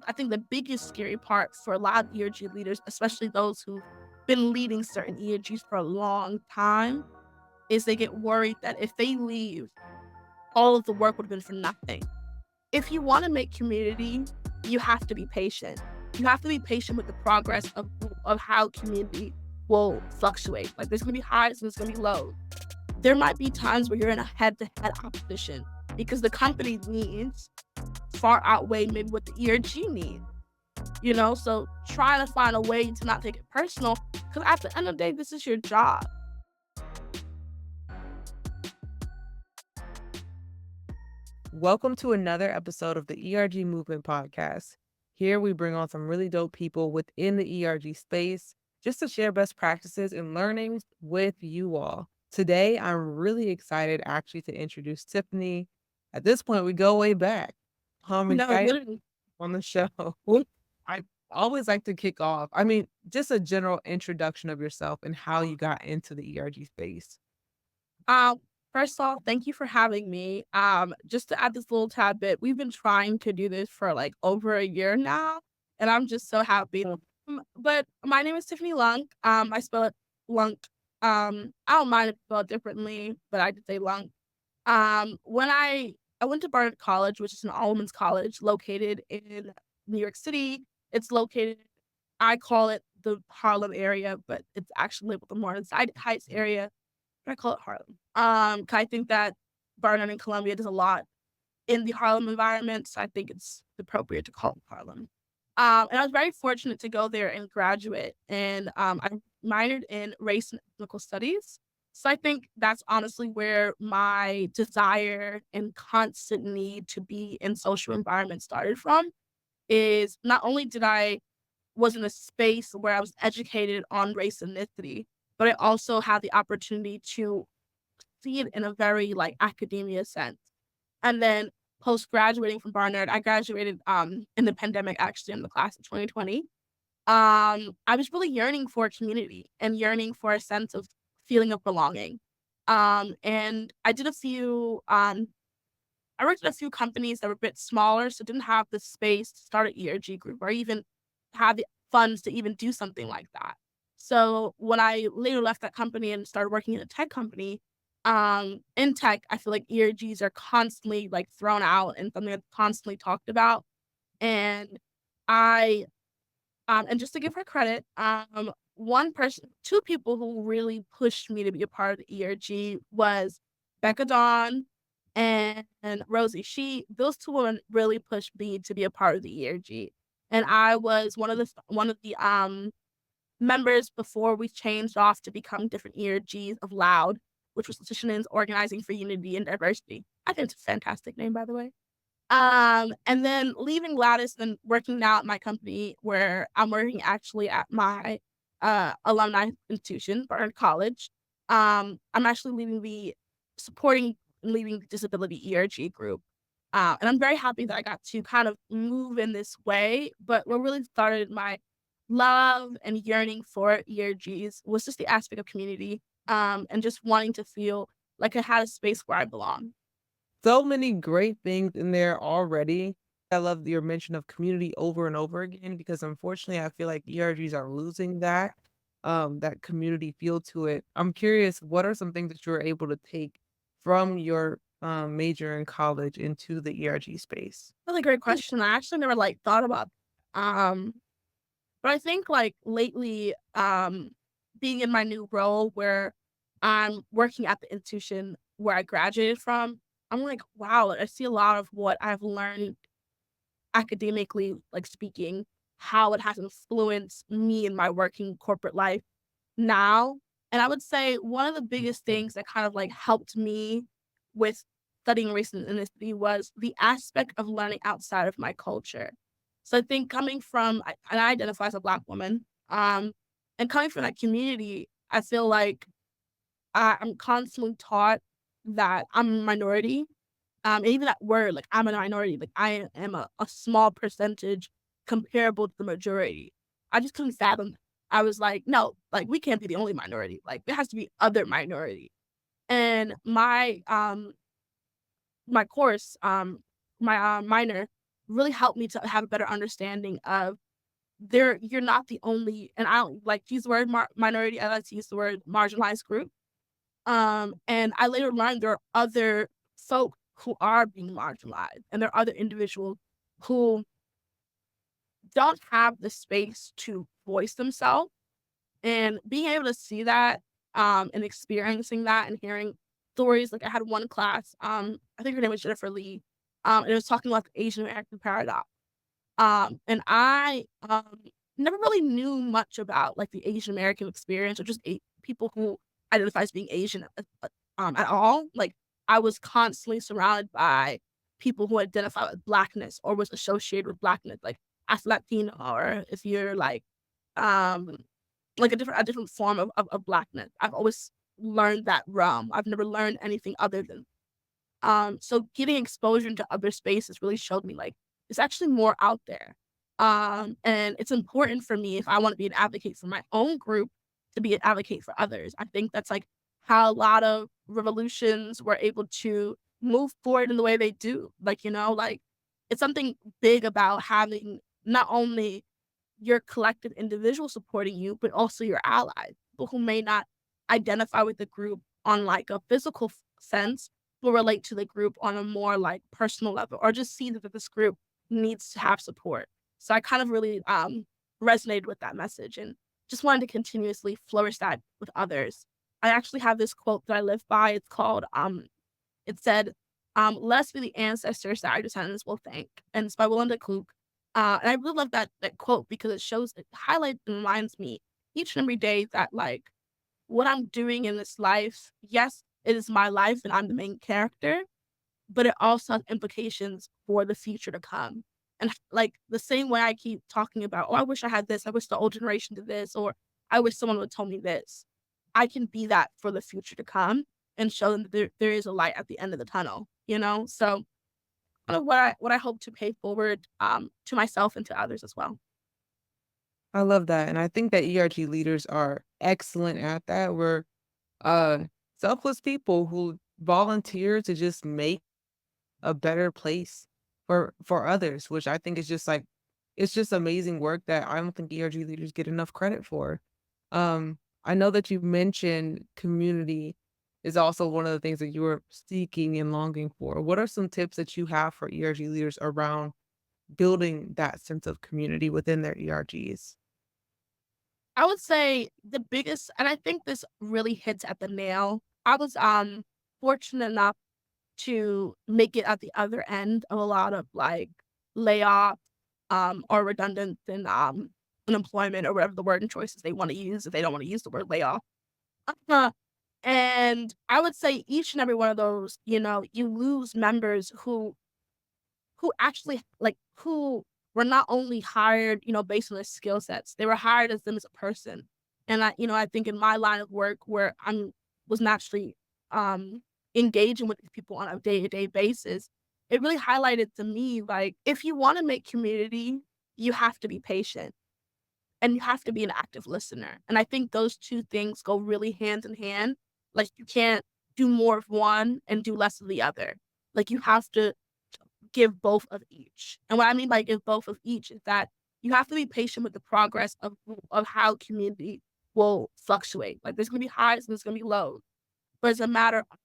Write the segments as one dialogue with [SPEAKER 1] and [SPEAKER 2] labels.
[SPEAKER 1] I think the biggest scary part for a lot of ERG leaders, especially those who've been leading certain ERGs for a long time, is they get worried that if they leave, all of the work would have been for nothing. If you want to make community, you have to be patient. You have to be patient with the progress of how community will fluctuate. Like there's gonna be highs and there's gonna be lows. There might be times where you're in a head-to-head opposition because the company needs far outweigh maybe what the ERG needs. So trying to find a way to not take it personal, because at the end of the day, this is your job.
[SPEAKER 2] Welcome to another episode of the ERG Movement Podcast. Here we bring on some really dope people within the ERG space just to share best practices and learnings with you all. Today, I'm really excited actually to introduce Tiffany. At this point, we go way back.
[SPEAKER 1] No,
[SPEAKER 2] Excited
[SPEAKER 1] literally.
[SPEAKER 2] on the show. I always like to kick off. Just a general introduction of yourself and how you got into the ERG space.
[SPEAKER 1] Um, First off, thank you for having me. Just to add this little tad bit, we've been trying to do this for like over a year now, and I'm just so happy. But my name is Tiffany Loncke. I spell it Lunk. I don't mind if it's spelled differently, but I just say Lunk. When I went to Barnard College, which is an all women's college located in New York City. It's located, I call it the Harlem area, but it's actually labeled the Morningside Heights area. But I call it Harlem. 'Cause I think that Barnard and Columbia does a lot in the Harlem environment, so I think it's appropriate to call it Harlem. And I was very fortunate to go there and graduate, and I minored in race and ethnical studies. So I think that's honestly where my desire and constant need to be in social environments started from. Is not only did I was in a space where I was educated on race and ethnicity, but I also had the opportunity to see it in a very like academia sense. And then post graduating from Barnard, I graduated in the pandemic actually in the class of 2020. I was really yearning for a community and yearning for a sense of feeling of belonging. And I worked at a few companies that were a bit smaller, so didn't have the space to start an ERG group or even have the funds to even do something like that. So when I later left that company and started working in a tech company, in tech, I feel like ERGs are constantly like thrown out and something that's constantly talked about. And I and just to give her credit, two people who really pushed me to be a part of the ERG was Becca Dawn and Rosie. Those two women really pushed me to be a part of the ERG, and I was one of the members before we changed off to become different ERGs of Loud, which was Petitioners Organizing for Unity and Diversity. I think it's a fantastic name, by the way. And then leaving Lattice and working now at my company where I'm working actually at my alumni institution, Barnard College. I'm actually supporting and leading the disability ERG group. And I'm very happy that I got to kind of move in this way. But what really started my love and yearning for ERGs was just the aspect of community, and just wanting to feel like I had a space where I belong.
[SPEAKER 2] So many great things in there already. I love your mention of community over and over again because unfortunately I feel like ERGs are losing that community feel to it. I'm curious, what are some things that you're able to take from your major in college into the ERG space?
[SPEAKER 1] Really great question. I actually never like thought about. Um, but I think like lately, being in my new role where I'm working at the institution where I graduated from, I'm like, wow, I see a lot of what I've learned academically, like speaking, how it has influenced me in my working corporate life now. And I would say one of the biggest things that kind of like helped me with studying race and ethnicity was the aspect of learning outside of my culture. So I think and I identify as a Black woman, and coming from that community, I feel like I'm constantly taught that I'm a minority. And even that word, like I'm a minority, like I am a small percentage comparable to the majority. I just couldn't fathom that. I was like, no, like we can't be the only minority. Like there has to be other minority. And my course, my minor, really helped me to have a better understanding of there you're not the only, and I don't like to use the word minority, I like to use the word marginalized group. And I later learned there are other folk who are being marginalized, and there are other individuals who don't have the space to voice themselves. And being able to see that, and experiencing that and hearing stories, like I had one class, I think her name was Jennifer Lee, and it was talking about the Asian American paradox. And I, never really knew much about, like, the Asian American experience or just people who identify as being Asian, at all. Like, I was constantly surrounded by people who identify with Blackness or was associated with Blackness, like, as Latino, or if you're, um, like, a different form of Blackness. I've always learned that realm. I've never learned anything other than, so getting exposure into other spaces really showed me, like, it's actually more out there. And it's important for me if I want to be an advocate for my own group to be an advocate for others. I think that's like how a lot of revolutions were able to move forward in the way they do. Like, like it's something big about having not only your collective individual supporting you, but also your allies, people who may not identify with the group on like a physical sense, but relate to the group on a more like personal level, or just see that this group needs to have support. So I kind of really resonated with that message and just wanted to continuously flourish that with others. I actually have this quote that I live by. It's called it said, "Let us be the ancestors that our descendants will thank," and it's by Willem Kook. And I really love that quote because it highlights and reminds me each and every day that like what I'm doing in this life, yes, it is my life and I'm the main character, but it also has implications for the future to come. And like the same way I keep talking about, oh, I wish I had this, I wish the old generation did this, or I wish someone would tell me this. I can be that for the future to come and show them that there is a light at the end of the tunnel, you know? So kind of what I hope to pay forward to myself and to others as well.
[SPEAKER 2] I love that, and I think that ERG leaders are excellent at that. We're, uh, selfless people who volunteer to just make a better place for others, which I think is just like it's just amazing work that I don't think ERG leaders get enough credit for. I know that you mentioned community is also one of the things that you were seeking and longing for. What are some tips that you have for ERG leaders around building that sense of community within their ERGs?
[SPEAKER 1] I would say the biggest, and I think this really hits at the nail. I was fortunate enough to make it at the other end of a lot of like layoff or redundant and unemployment or whatever the word and choices they want to use if they don't want to use the word layoff. Uh, and I would say each and every one of those, you lose members who actually like who were not only hired, based on their skill sets, they were hired as them as a person. And I think in my line of work where I'm was naturally um engaging with these people on a day-to-day basis, it really highlighted to me like if you want to make community, you have to be patient and you have to be an active listener. And I think those two things go really hand in hand. Like you can't do more of one and do less of the other. Like you have to give both of each. And what I mean by give both of each is that you have to be patient with the progress of how community will fluctuate. Like there's gonna be highs and there's gonna be lows. But it's a matter of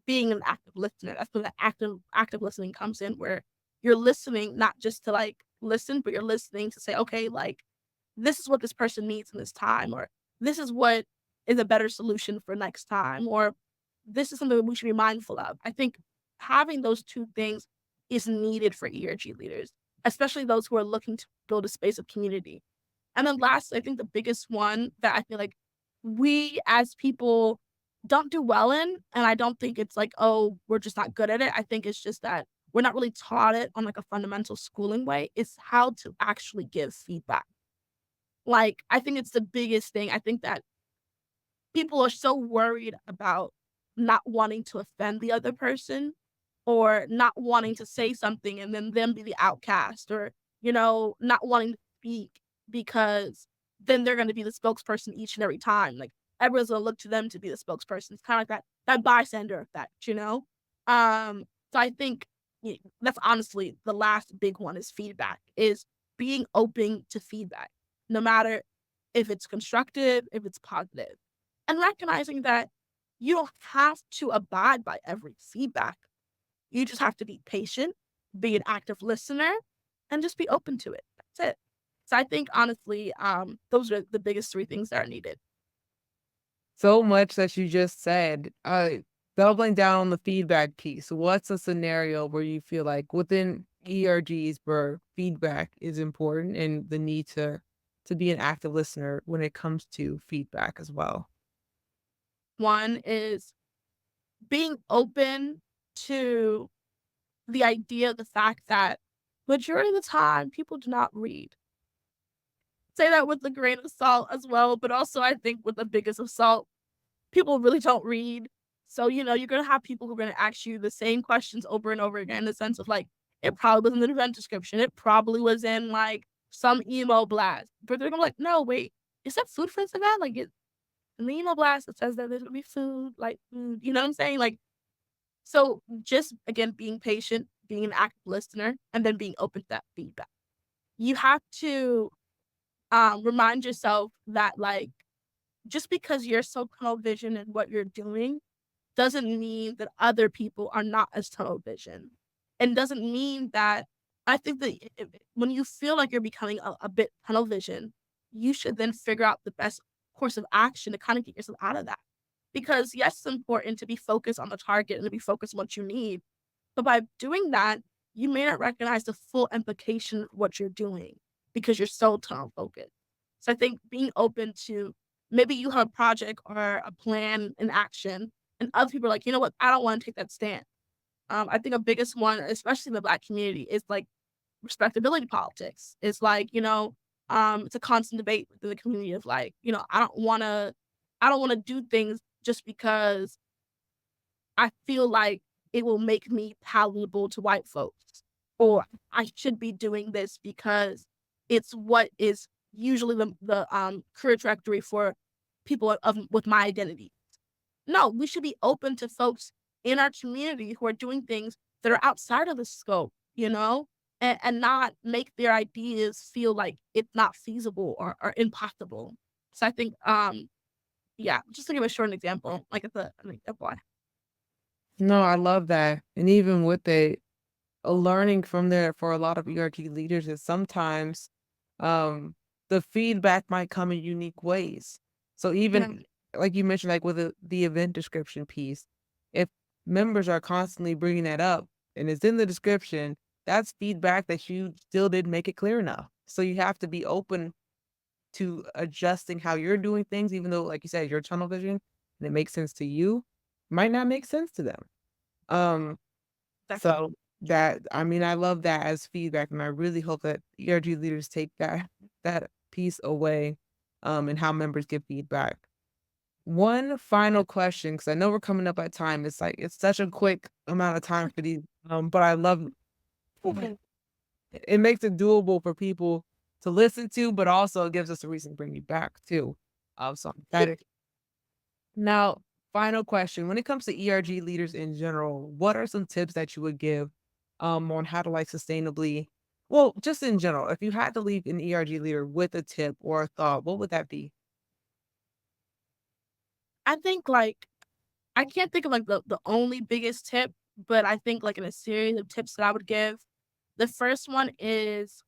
[SPEAKER 1] being an active listener. That's when the active listening comes in where you're listening not just to like listen, but you're listening to say, okay, like this is what this person needs in this time, or this is what is a better solution for next time, or this is something that we should be mindful of. I think having those two things is needed for ERG leaders, especially those who are looking to build a space of community. And then lastly, I think the biggest one that I feel like we as people don't do well in, and I don't think it's like, oh, we're just not good at it. I think it's just that we're not really taught it on like a fundamental schooling way. It's how to actually give feedback. Like, I think it's the biggest thing. I think that people are so worried about not wanting to offend the other person or not wanting to say something and then them be the outcast or, not wanting to speak because then they're going to be the spokesperson each and every time. Like everyone's going to look to them to be the spokesperson. It's kind of like that bystander effect, you know? So I think that's honestly the last big one is feedback, is being open to feedback, no matter if it's constructive, if it's positive, and recognizing that you don't have to abide by every feedback. You just have to be patient, be an active listener, and just be open to it. That's it. So I think honestly, those are the biggest 3 things that are needed.
[SPEAKER 2] So much that you just said. Doubling down on the feedback piece, what's a scenario where you feel like within ERGs where feedback is important and the need to be an active listener when it comes to feedback as well?
[SPEAKER 1] One is being open to the idea, the fact that majority of the time people do not read. Say that with a grain of salt as well, but also I think with the biggest of salt, people really don't read. So, you're gonna have people who are gonna ask you the same questions over and over again in the sense of like, it probably was in the event description. It probably was in like some email blast. But they're gonna be like, no, wait, is that food for this event? Like in the email blast, it says that there's gonna be food, like food, you know what I'm saying? Like, so just again, being patient, being an active listener, and then being open to that feedback. You have to remind yourself that like just because you're so tunnel vision in what you're doing doesn't mean that other people are not as tunnel vision. And doesn't mean that I think that when you feel like you're becoming a bit tunnel vision, you should then figure out the best course of action to kind of get yourself out of that. Because yes, it's important to be focused on the target and to be focused on what you need. But by doing that, you may not recognize the full implication of what you're doing because you're so tunnel focused. So I think being open to maybe you have a project or a plan in action, and other people are like, you know what, I don't want to take that stand. I think a biggest one, especially in the Black community, is like respectability politics. It's like, it's a constant debate within the community of like, I don't want to do things just because I feel like it will make me palatable to white folks, or I should be doing this because it's what is usually the career trajectory for people with my identity. No, we should be open to folks in our community who are doing things that are outside of the scope, and not make their ideas feel like it's not feasible or impossible. So I think, yeah, just to give a short example, like it's an example.
[SPEAKER 2] No, I love that. And even with a learning from there for a lot of ERG leaders is sometimes um, the feedback might come in unique ways. So
[SPEAKER 1] Yeah,
[SPEAKER 2] even like you mentioned, like with the event description piece, if members are constantly bringing that up and it's in the description, that's feedback that you still didn't make it clear enough. So you have to be open to adjusting how you're doing things, even though, like you said, your tunnel vision and it makes sense to you, might not make sense to them. Um,
[SPEAKER 1] exactly.
[SPEAKER 2] so that I mean, I love that as feedback, and I really hope that ERG leaders take that piece away, and how members give feedback. One final question, because I know we're coming up at time. It's like it's such a quick amount of time for these, but I love
[SPEAKER 1] Okay.
[SPEAKER 2] it makes it doable for people to listen to, but also gives us a reason to bring you back too. So I'm excited. Now, final question. When it comes to ERG leaders in general, what are some tips that you would give on how to like sustainably, well, just in general, if you had to leave an ERG leader with a tip or a thought, what would that be?
[SPEAKER 1] I think like I can't think of like the only biggest tip, but I think like in a series of tips that I would give, the first one is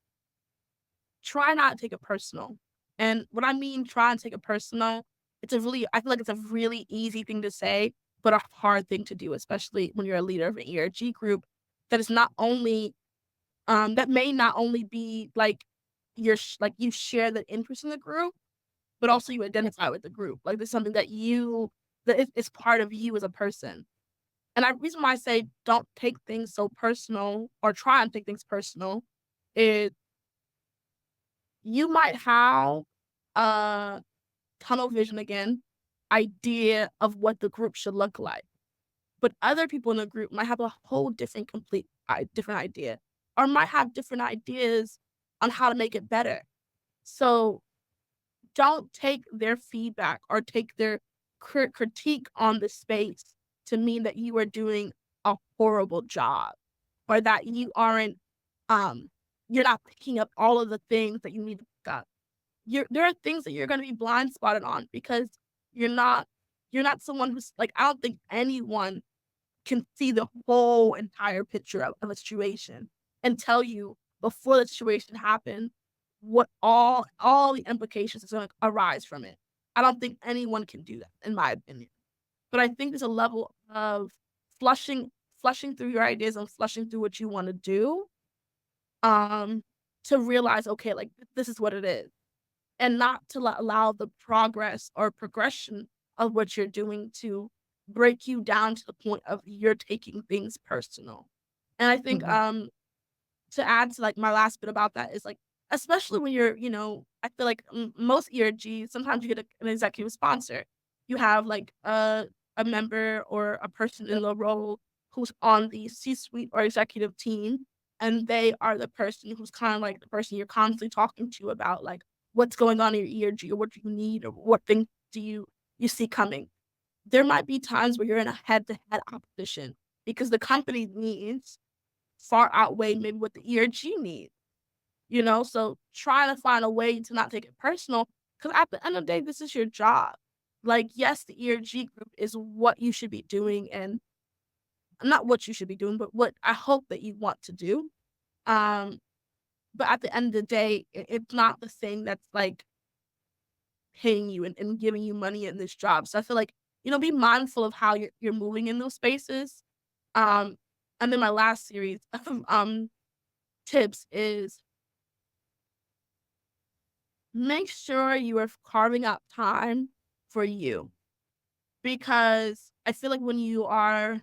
[SPEAKER 1] try not to take it personal. And what I mean try and take it personal, I feel like it's a really easy thing to say, but a hard thing to do, especially when you're a leader of an ERG group that is not only that may not only be like like you share the interest in the group, but also you identify with the group. Like there's something that it's part of you as a person. And I reason why I say don't take things so personal or try and take things personal is you might have a tunnel vision again idea of what the group should look like. But other people in the group might have a whole different idea or might have different ideas on how to make it better. So don't take their feedback or take their critique on the space to mean that you are doing a horrible job. or that you aren't, um, you're not picking up all of the things that you need to pick up. There are things that you're gonna be blind spotted on because you're not you're not someone who's like, I don't think anyone can see the whole entire picture of a situation and tell you before the situation happened what all the implications is gonna arise from it. I don't think anyone can do that, in my opinion. But I think there's a level of flushing flushing through your ideas and flushing through what you wanna do, um, to realize, "Okay, like, this is what it is." And not to allow the progress or progression of what you're doing to break you down to the point of you're taking things personal. And I think,
[SPEAKER 2] Mhm,
[SPEAKER 1] to add to, like, my last bit about that is, like, especially when you're, I feel like most ERGs, sometimes you get an executive sponsor. You have, like, a member or a person in the role who's on the C-suite or executive team, and they are the person who's kinda like the person you're constantly talking to about, like, what's going on in your ERG or what do you need or what things do you see coming. There might be times where you're in a head-to-head opposition because the company needs far outweigh maybe what the ERG needs, you know? So trying to find a way to not take it personal, because at the end of the day, this is your job. Like, yes, the ERG group is what you should be doing and not what you should be doing, but what I hope that you want to do. Um, but at the end of the day, it's not the thing that's like paying you and giving you money in this job. So I feel like, be mindful of how you're moving in those spaces. Um, and then my last series of tips is make sure you are carving out time for you, because I feel like when you are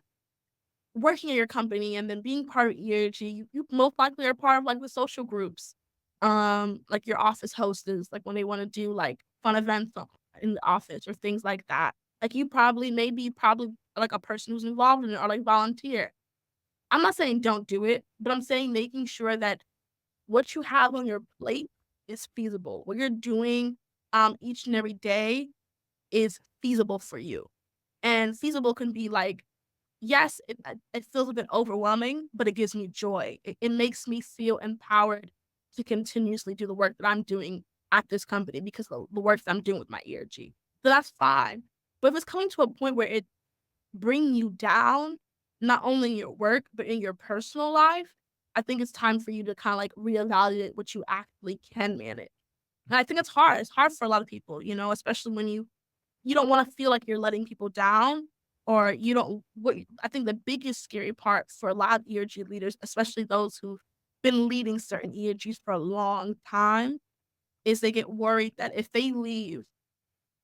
[SPEAKER 1] working at your company and then being part of ERG, you most likely are part of like the social groups, like your office hostess, like when they want to do like fun events in the office or things like that. Like you probably maybe probably like a person who's involved in it or like volunteer. I'm not saying don't do it, but I'm saying making sure that what you have on your plate is feasible. What you're doing each and every day is feasible for you. And feasible can be like, yes, it feels a bit overwhelming, but it gives me joy. It makes me feel empowered to continuously do the work that I'm doing at this company because of the work that I'm doing with my ERG. So that's fine. But if it's coming to a point where it bring you down, not only in your work, but in your personal life, I think it's time for you to kinda, like, reevaluate what you actually can manage. And I think it's hard. It's hard for a lot of people, especially when you don't wanna feel like you're letting people down or you don't what I think the biggest scary part for a lot of ERG leaders, especially those who've been leading certain ERGs for a long time, is they get worried that if they leave,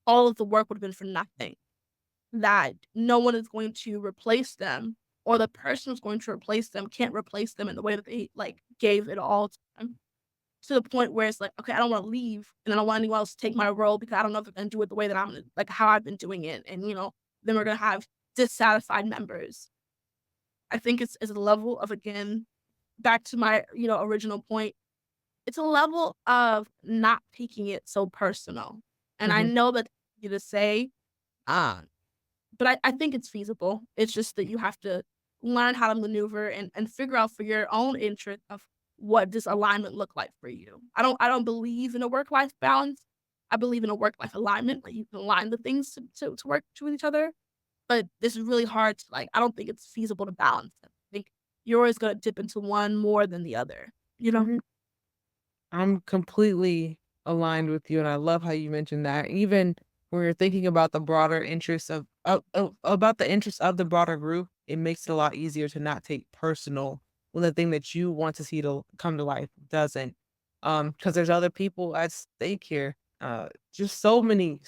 [SPEAKER 1] all of the work would have been for nothing. That no one is going to replace them, or the person who's going to replace them can't replace them in the way that they, like, gave it all to them, to the point where it's like, "Okay, I don't wanna leave, and I don't want anyone else to take my role because I don't know if they're gonna do it the way that I'm gonna like, how I've been doing it," and, then we're gonna have dissatisfied members. I think it's a level of, again, back to my, original point, it's a level of not taking it so personal, and I
[SPEAKER 2] mhm.
[SPEAKER 1] know that's easy to say, uh but I think it's feasible. It's just that you have to learn how to maneuver and figure out for your own interest of what does alignment look like for you. I don't believe in a work-life balance. I believe in a work-life alignment, where you can align the things to work with each other, but this is really hard to, like, I don't think it's feasible to balance them. I think you're always gonna dip into one more than the other, you know?
[SPEAKER 2] I'm completely aligned with you, and I love how you mentioned that. Even when you're thinking about the broader interests of about the interests of the broader group, it makes it a lot easier to not take personal when the thing that you want to see to come to life doesn't. Because there's other people at stake here. Just so many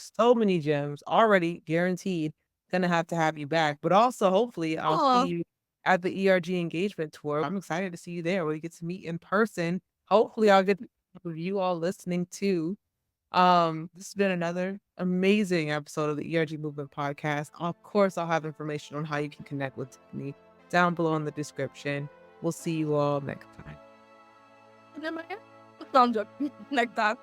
[SPEAKER 2] gems already guaranteed gonna have to have you back. But also, hopefully, I'll see
[SPEAKER 1] Oh,
[SPEAKER 2] you at the ERG engagement tour. I'm excited to see you there where you get to meet in person. Hopefully, I'll get of you all listening too. This has been another amazing episode of the ERG Movement Podcast. Of course, I'll have information on how you can connect with me down below in the description. We'll see you all next time.
[SPEAKER 1] and then my sounds good. Next time.